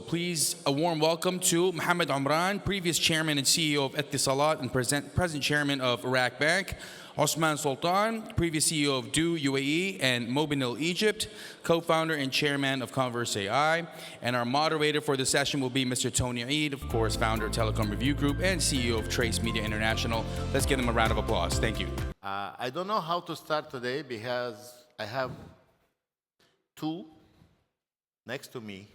Please, a warm welcome to Mohammed Omran, previous chairman and CEO of Etisalat and present chairman of Iraq Bank. Osman Sultan, previous CEO of Do UAE and Mobinil Egypt, co-founder and chairman of Convrz AI. And our moderator for the session will be Mr. Toni Eid, of course, founder of Telecom Review Group and CEO of Trace Media International. Let's give them a round of applause. Thank you. I don't know how to start today because I have two next to me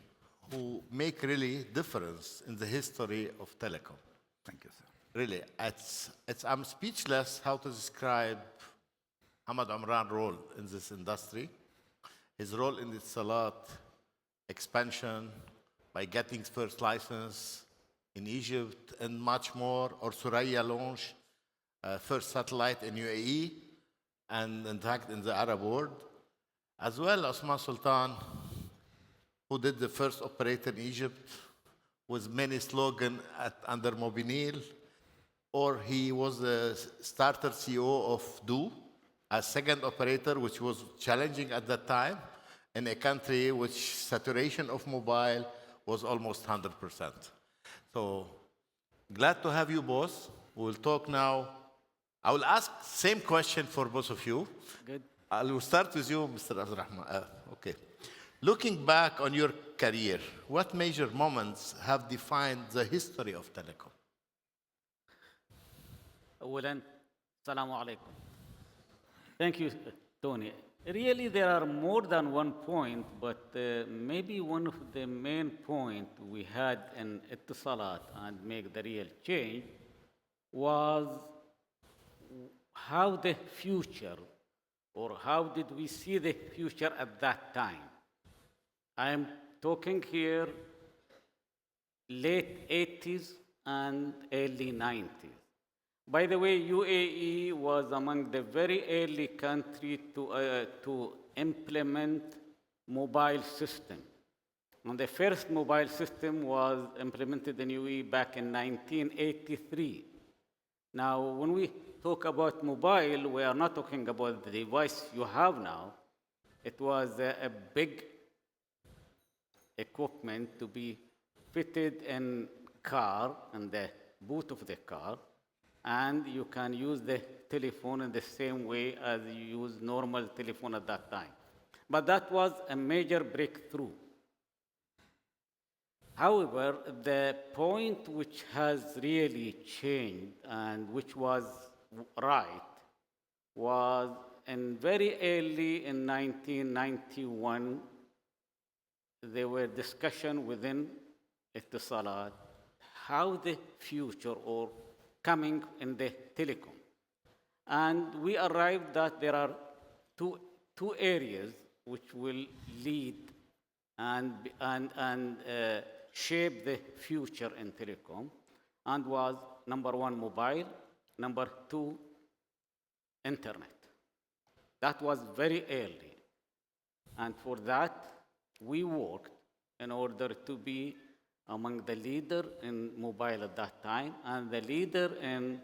who make really difference in the history of telecom. Thank you, sir. Really, I'm speechless how to describe Mohammed Omran's role in this industry, his role in the Etisalat expansion by getting first license in Egypt and much more, or Suraya launch, first satellite in UAE, and in fact in the Arab world, as well as Osman Sultan, who did the first operator in Egypt with many slogans under Mobinil, or he was the starter CEO of Do, a second operator which was challenging at that time in a country which saturation of mobile was almost 100%. So glad to have you both. We'll talk now. I will ask same question for both of you. Good. I will start with you, Mr. Abdurrahman. Okay. Looking back on your career, what major moments have defined the history of telecom? أولاً, Assalamu alaikum. Thank you, Tony. Really, there are more than one point, but maybe one of the main point we had in Etisalat and make the real change was how the future, or how did we see the future at that time. I'm talking here late 80s and early 90s. By the way, UAE was among the very early countries to implement mobile system. And the first mobile system was implemented in UAE back in 1983. Now, when we talk about mobile, we are not talking about the device you have now. It was a big equipment to be fitted in car, in the boot of the car, and you can use the telephone in the same way as you use normal telephone at that time. But that was a major breakthrough. However, the point which has really changed and which was right was in very early in 1991, there were discussion within Etisalat how the future or coming in the telecom. And we arrived that there are two areas which will lead and shape the future in telecom, and was number one, mobile, number two, internet. That was very early. And for that, we worked in order to be among the leader in mobile at that time and the leader in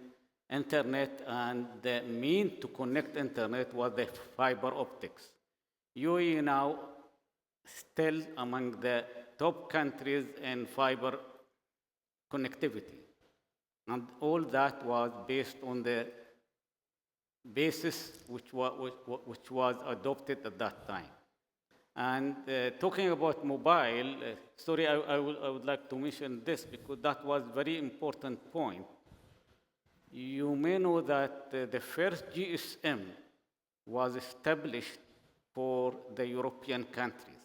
internet, and the mean to connect internet was the fiber optics. UAE now still among the top countries in fiber connectivity. And all that was based on the basis which was adopted at that time. And talking about mobile, sorry, I would like to mention this because that was very important point. You may know that the first GSM was established for the European countries.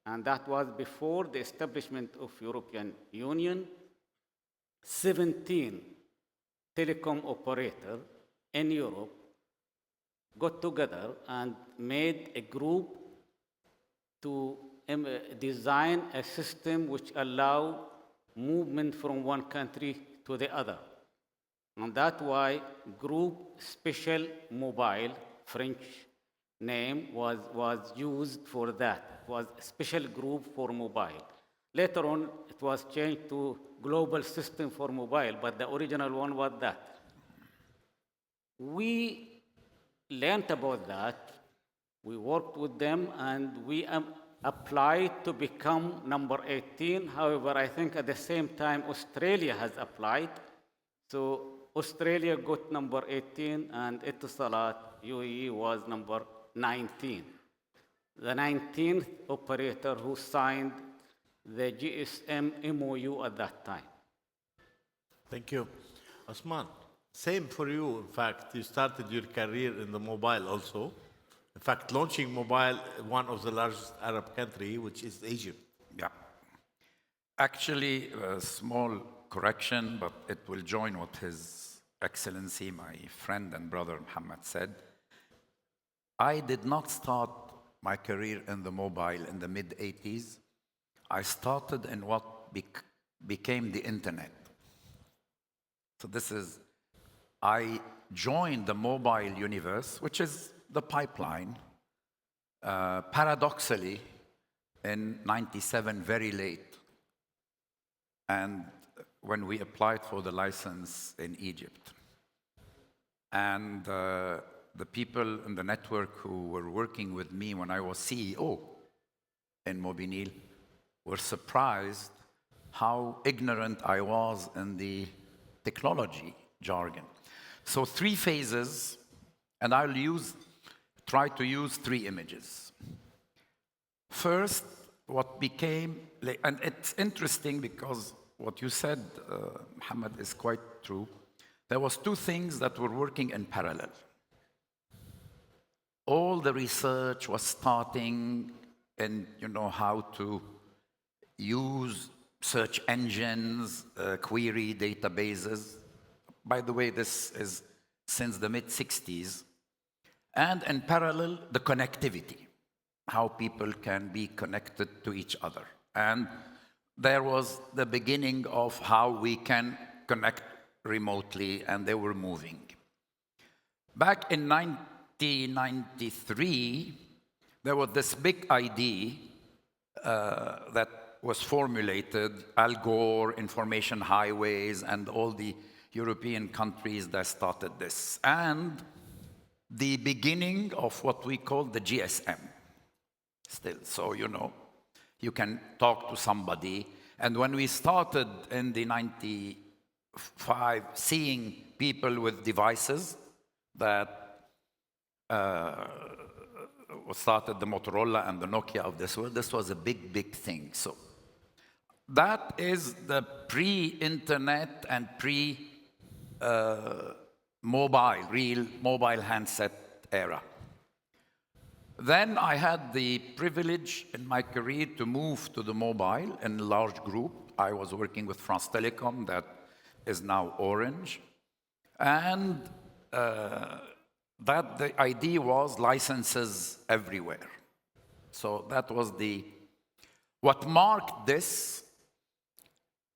And that was before the establishment of European Union. 17 telecom operators in Europe got together and made a group to design a system which allow movement from one country to the other. And that's why Group Special Mobile, French name, was used for that. It was a special group for mobile. Later on, it was changed to Global System for Mobile, but the original one was that. We learned about that. We worked with them, and we applied to become number 18. However, I think at the same time, Australia has applied. So Australia got number 18, and Etisalat, UAE, was number 19. The 19th operator who signed the GSM MOU at that time. Thank you. Osman, same for you. In fact, you started your career in the mobile also. In fact, launching mobile, one of the largest Arab country, which is Egypt. Yeah. Actually, a small correction, but it will join what His Excellency, my friend and brother Mohammed said. I did not start my career in the mobile in the mid-80s. I started in what became the internet. So I joined the mobile universe, which is the pipeline, paradoxically, in 97, very late. And when we applied for the license in Egypt. And the people in the network who were working with me when I was CEO in Mobinil were surprised how ignorant I was in the technology jargon. So 3 phases, and I'll try to use 3 images. First, what became, and it's interesting because what you said, Mohammed, is quite true. There was 2 things that were working in parallel. All the research was starting in, how to use search engines, query databases. By the way, this is since the mid-60s. And in parallel, the connectivity, how people can be connected to each other. And there was the beginning of how we can connect remotely, and they were moving. Back in 1993, there was this big idea that was formulated, Al Gore, information highways, and all the European countries that started this. And the beginning of what we call the GSM still. So, you can talk to somebody. And when we started in the 95, seeing people with devices that started the Motorola and the Nokia of this world, this was a big, big thing. So that is the pre-internet and pre-mobile, real mobile handset era. Then I had the privilege in my career to move to the mobile in a large group. I was working with France Telecom, that is now Orange. And the idea was licenses everywhere. So that was what marked this.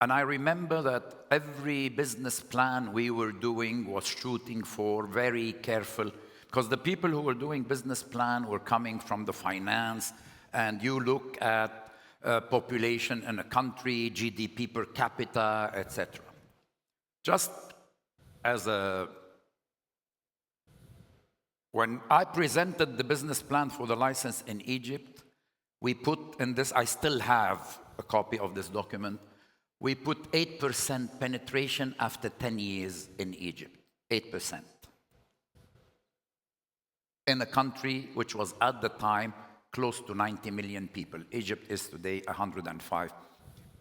And I remember that every business plan we were doing was shooting for very careful, because the people who were doing business plan were coming from the finance, and you look at population in a country, GDP per capita, etc. Just as when I presented the business plan for the license in Egypt, we put in this, I still have a copy of this document, we put 8% penetration after 10 years in Egypt, 8%. In a country which was at the time close to 90 million people. Egypt is today 105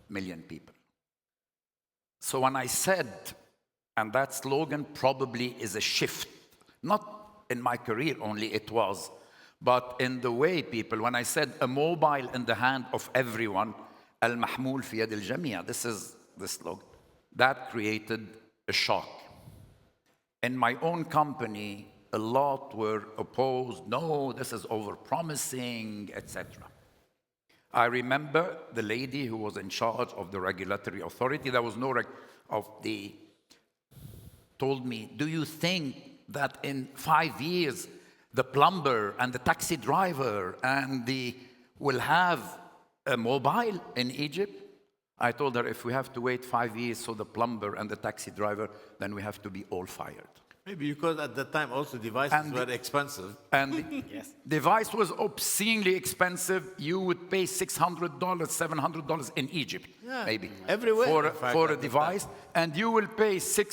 million people. So when I said, and that slogan probably is a shift, not in my career only, it was, but in the way people, when I said a mobile in the hand of everyone, al-mahmul fi yad al-jamia, this is the slogan, that created a shock. In my own company, a lot were opposed, no, this is over-promising, etc. I remember the lady who was in charge of the regulatory authority, there was no told me, do you think that in 5 years, the plumber and the taxi driver will have a mobile in Egypt? I told her, if we have to wait 5 years for the plumber and the taxi driver, then we have to be all fired. Maybe because at that time also devices And were expensive. And the device was obscenely expensive. You would pay $600, $700 in Egypt, Yeah, maybe. everywhere, For, in fact, for at a the device. And you will pay $600,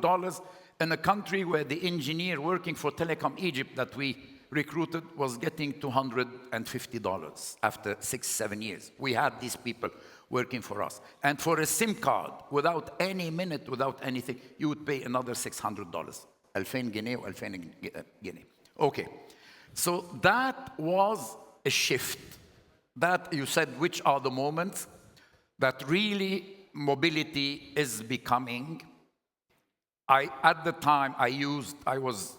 $700 in a country where the engineer working for Telecom Egypt that we recruited was getting $250 after 6-7 years. We had these people working for us. And for a SIM card, without any minute, without anything, you would pay another $600. 2000 جنيه و 2000 جنيه. Okay. So that was a shift. That you said, which are the moments that really mobility is becoming. At the time, I was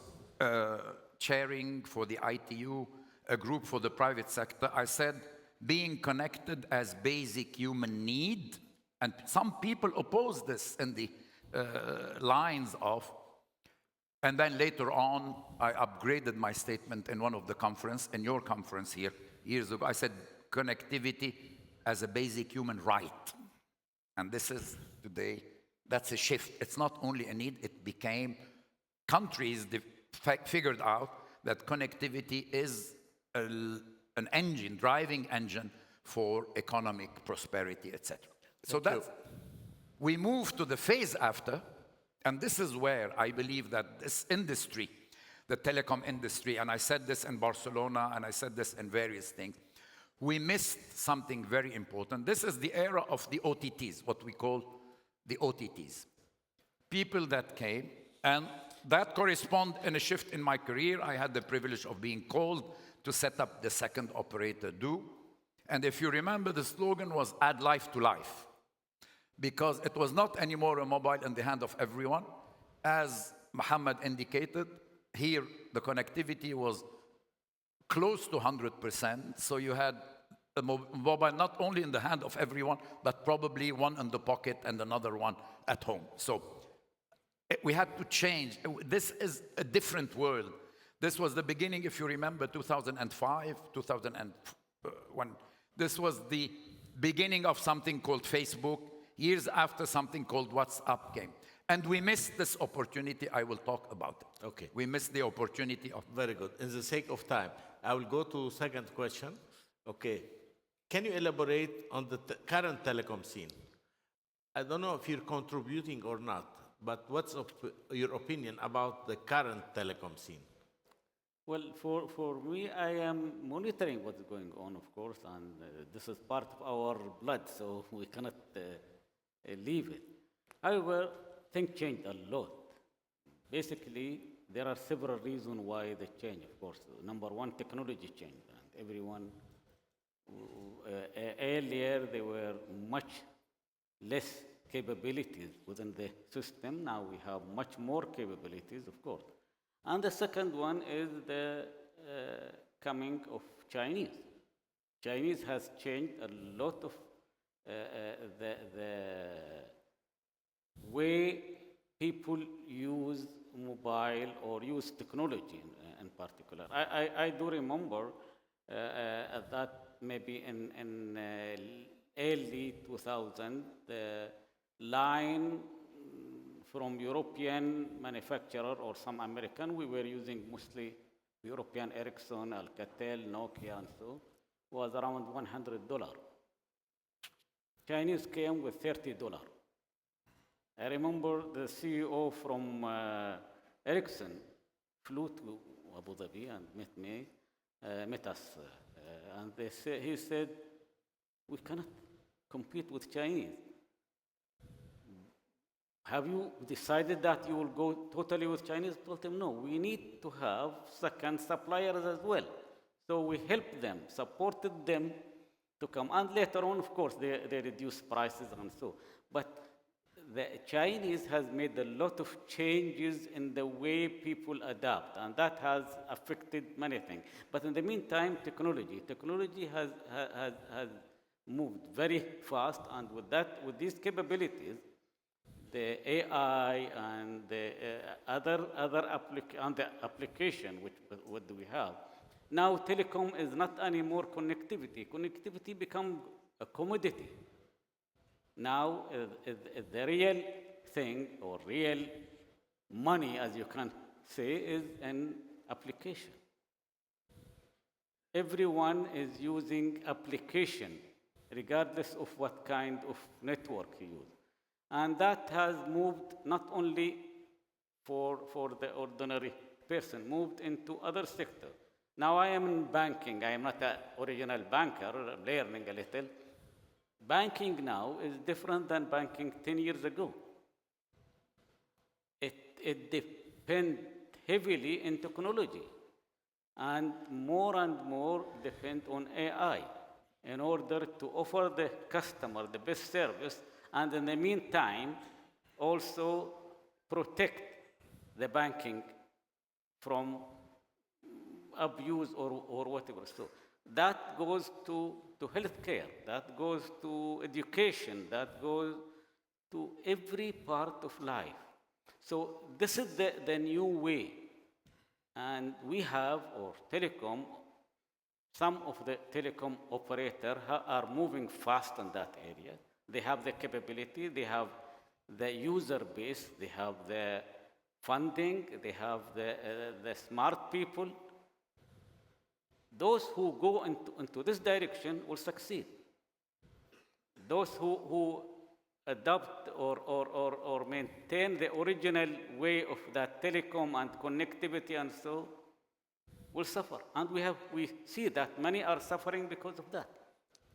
chairing for the ITU, a group for the private sector. I said, being connected as basic human need, and some people oppose this in the lines of, and then later on, I upgraded my statement in one of the conference, in your conference here, years ago. I said, connectivity as a basic human right. And this is today, that's a shift. It's not only a need, it became, countries figured out that connectivity is an engine, driving engine for economic prosperity, etc. So that's, we move to the phase after, and this is where I believe that this industry, the telecom industry, and I said this in Barcelona, and I said this in various things, we missed something very important. This is the era of the OTTs, what we call the OTTs. People that came, and that correspond in a shift in my career. I had the privilege of being called to set up the second operator do. And if you remember, the slogan was add life to life, because it was not anymore a mobile in the hand of everyone. As Mohammed indicated, here the connectivity was close to 100%. So you had a mobile not only in the hand of everyone, but probably one in the pocket and another one at home. So we had to change. This is a different world. This was the beginning, if you remember, 2005, 2001. This was the beginning of something called Facebook, years after something called WhatsApp came. And we missed this opportunity. I will talk about it. Okay. We missed the opportunity of... Very good. In the sake of time, I will go to second question. Okay. Can you elaborate on the current telecom scene? I don't know if you're contributing or not, but what's your opinion about the current telecom scene? Well, for me, I am monitoring what's going on, of course, and this is part of our blood, so we cannot leave it. However, things changed a lot. Basically, there are several reasons why they change, of course. Number one, technology changed, and everyone, earlier there were much less capabilities within the system. Now we have much more capabilities, of course. And the second one is the coming of Chinese. Chinese has changed a lot of the way people use mobile or use technology in particular. I do remember that maybe in early 2000, the line from European manufacturer or some American, we were using mostly European Ericsson, Alcatel, Nokia, and so, was around $100. Chinese came with $30. I remember the CEO from Ericsson flew to Abu Dhabi and met us. And he said, we cannot compete with Chinese. Have you decided that you will go totally with Chinese? I told him, no, we need to have second suppliers as well. So we helped them, supported them to come. And later on, of course, they reduced prices and so. But the Chinese has made a lot of changes in the way people adapt, and that has affected many things. But in the meantime, technology has moved very fast, and with these capabilities, the AI and the other application what do we have? Now telecom is not anymore connectivity. Connectivity becomes a commodity. Now the real thing or real money, as you can say, is an application. Everyone is using application, regardless of what kind of network you use. And that has moved not only for the ordinary person, moved into other sectors. Now I am in banking. I am not an original banker, learning a little. Banking now is different than banking 10 years ago. It depends heavily in technology and more depend on AI in order to offer the customer the best service, and in the meantime also protect the banking from abuse or whatever. So that goes to healthcare, that goes to education, that goes to every part of life. So this is the new way. And we have, or telecom, some of the telecom operators are moving fast in that area. They have the capability, they have the user base, they have the funding, they have the smart people. Those who go into this direction will succeed. Those who adopt or maintain the original way of that telecom and connectivity and so will suffer. And we see that many are suffering because of that.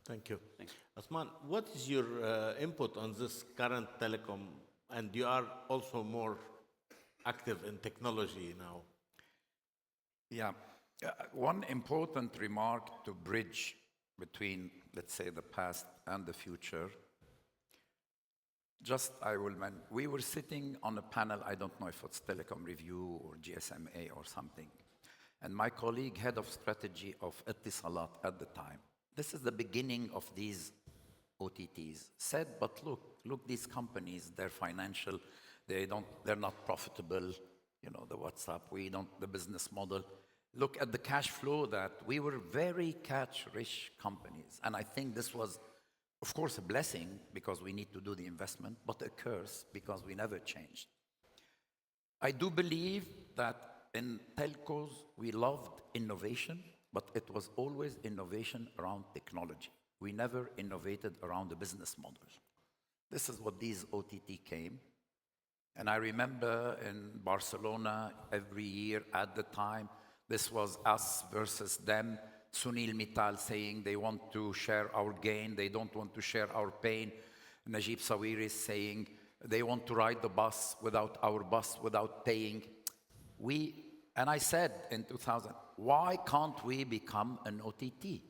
Thank you. Thank you. Osman, what is your input on this current telecom? And you are also more active in technology now. Yeah. One important remark to bridge between, let's say, the past and the future. We were sitting on a panel, I don't know if it's Telecom Review or GSMA or something, and my colleague, head of strategy of Etisalat at the time, this is the beginning of these OTTs, said, but look, these companies, they're financial, they're not profitable, the WhatsApp, the business model. Look at the cash flow that we were very cash-rich companies. And I think this was, of course, a blessing because we need to do the investment, but a curse because we never changed. I do believe that in telcos, we loved innovation, but it was always innovation around technology. We never innovated around the business model. This is what these OTT came. And I remember in Barcelona, every year at the time, this was us versus them. Sunil Mittal saying they want to share our gain, they don't want to share our pain. Najib Sawiris saying they want to ride the bus without paying. And I said in 2000, why can't we become an OTT?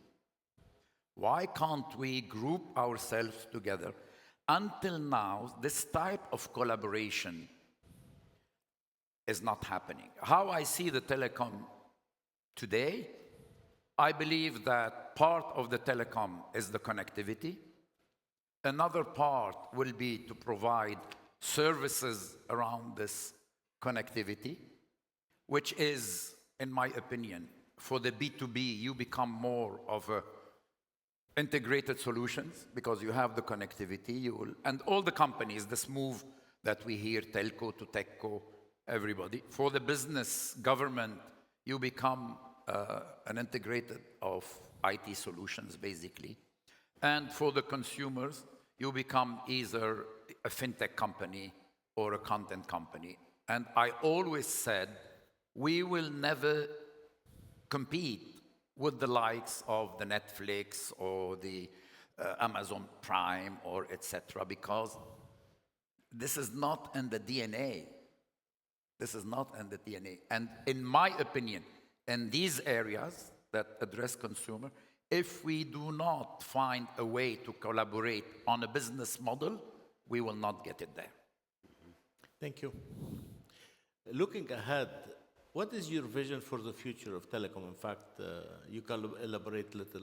Why can't we group ourselves together? Until now, this type of collaboration is not happening. How I see the telecom today, I believe that part of the telecom is the connectivity. Another part will be to provide services around this connectivity, which is, in my opinion, for the B2B, you become more of a integrated solutions because you have the connectivity. And all the companies, this move that we hear, telco to techco, everybody. For the business, government, you become an integrated of IT solutions, basically. And for the consumers, you become either a fintech company or a content company. And I always said, we will never compete with the likes of the Netflix or the Amazon Prime or etc. because this is not in the DNA. This is not in the DNA. And in my opinion, in these areas that address consumer, if we do not find a way to collaborate on a business model, we will not get it there. Thank you. Looking ahead, what is your vision for the future of telecom? In fact, you can elaborate a little,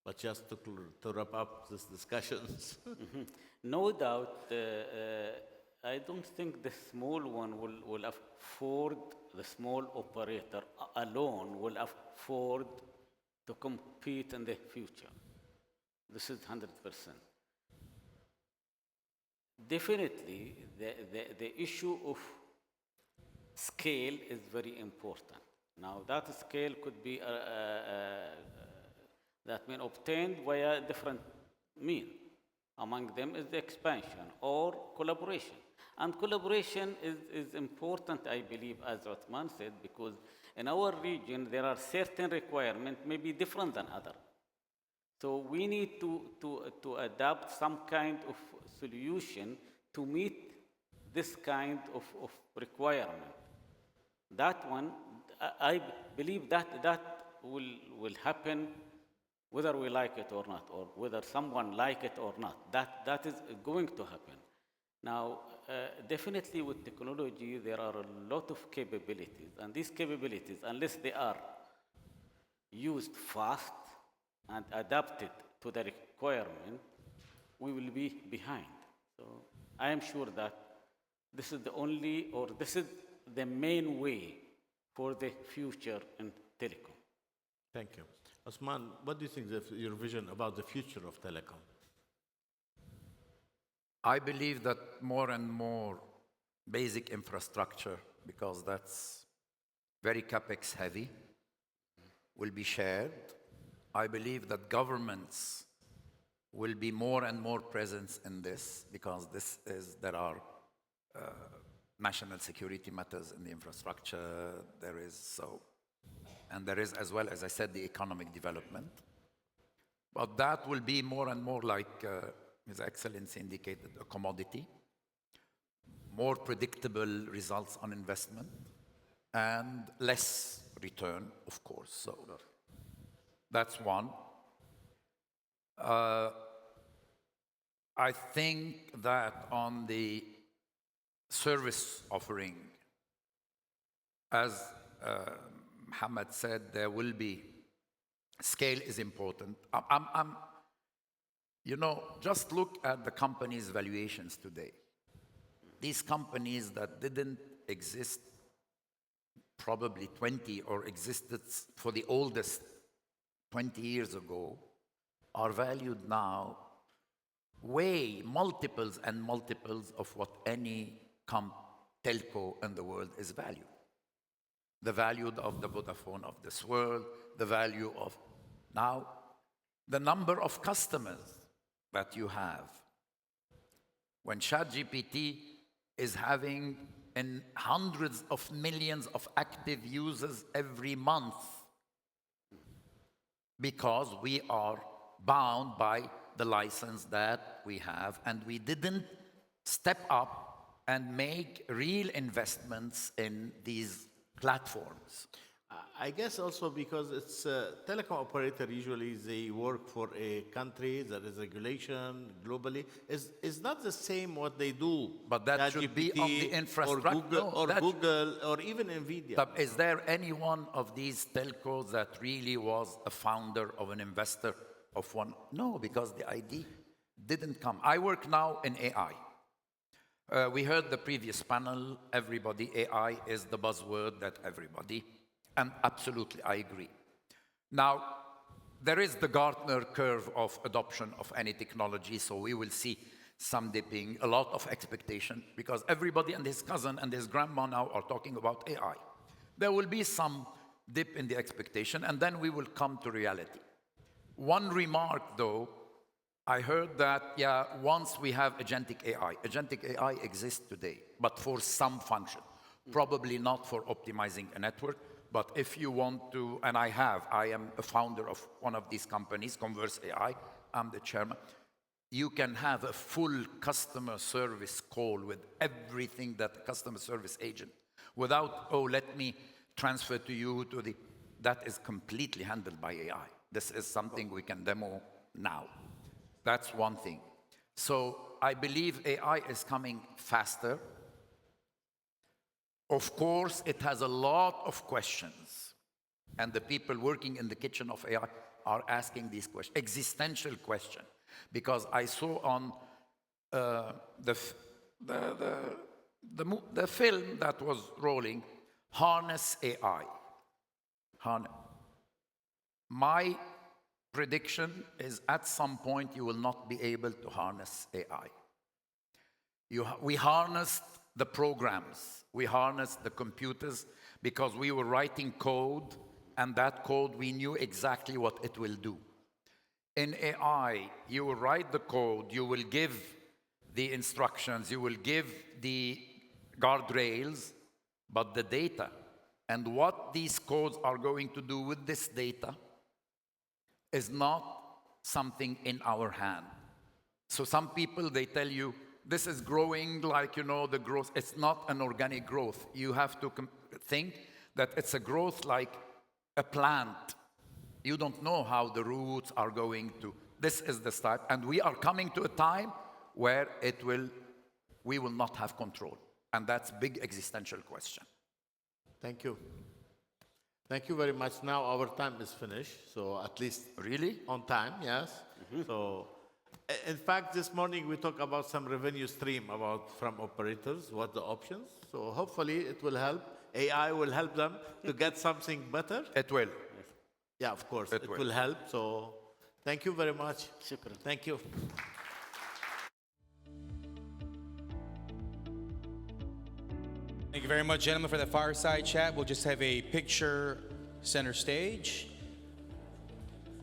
but just to wrap up this discussions. No doubt, I don't think the small one will afford, the small operator alone will afford to compete in the future. This is 100%. Definitely, the issue of scale is very important. Now, that scale could be that mean obtained via different means. Among them is the expansion or collaboration. And collaboration is important, I believe, as Osman said, because in our region, there are certain requirements may be different than others. So we need to adapt some kind of solution to meet this kind of requirement. That one, I believe that will happen whether we like it or not, or whether someone like it or not. That is going to happen. Now, definitely with technology, there are a lot of capabilities, and these capabilities, unless they are used fast and adapted to the requirement, we will be behind. So I am sure that this is the only, or this is the main way for the future in telecom. Thank you. Osman, what do you think your vision about the future of telecom? I believe that more and more basic infrastructure, because that's very capex heavy, will be shared. I believe that governments will be more and more present in this, because there are national security matters in the infrastructure. And there is, as well, as I said, the economic development. But that will be more and more like His Excellency indicated, a commodity, more predictable results on investment, and less return, of course. So that's one. I think that on the service offering, as Mohammed said, there will be, scale is important. You know, just look at the companies' valuations today. These companies that didn't exist probably 20 or existed for the oldest 20 years ago are valued now way multiples and multiples of what any telco in the world is valued. The value of the Vodafone of this world, the value of now, the number of customers that you have. When ChatGPT is having in hundreds of millions of active users every month, because we are bound by the license that we have, and we didn't step up and make real investments in these platforms. I guess also because it's telecom operator, usually they work for a country, there is regulation globally. Is not the same what they do. But that should be on the infrastructure. Or Google or even NVIDIA. Is there any one of these telcos that really was a founder of an investor of one? No, because the idea didn't come. I work now in AI. We heard the previous panel, everybody, AI is the buzzword that everybody, and absolutely, I agree. Now, there is the Gartner curve of adoption of any technology, so we will see some dipping, a lot of expectation, because everybody and his cousin and his grandma now are talking about AI. There will be some dip in the expectation, and then we will come to reality. One remark, though, I heard that, yeah, once we have agentic AI exists today, but for some function, probably not for optimizing a network, but if you want to, and I am a founder of one of these companies, Convrz AI, I'm the chairman. You can have a full customer service call with everything that the customer service agent, without, oh, let me transfer to you to the, that is completely handled by AI. This is something we can demo now. That's one thing. So I believe AI is coming faster. Of course, it has a lot of questions. And the people working in the kitchen of AI are asking these questions, existential questions. Because I saw on the film that was rolling, Harness AI. My prediction is at some point you will not be able to harness AI. We harnessed the programs. We harnessed the computers because we were writing code, and that code, we knew exactly what it will do. In AI, you will write the code, you will give the instructions, you will give the guardrails, but the data and what these codes are going to do with this data is not something in our hand. So some people, they tell you, this is growing like, the growth. It's not an organic growth. You have to think that it's a growth like a plant. You don't know how the roots are going to. This is the start. And we are coming to a time where we will not have control. And that's a big existential question. Thank you. Thank you very much. Now our time is finished, so at least Really? on time, yes. So, in fact, this morning we talked about some revenue stream from operators, what the options. So hopefully it will help. AI will help them to get something better. It will. Yeah, of course, It it will. will help. So thank you very much. Shukran. Thank you. Thank you very much, gentlemen, for the fireside chat. We'll just have a picture center stage.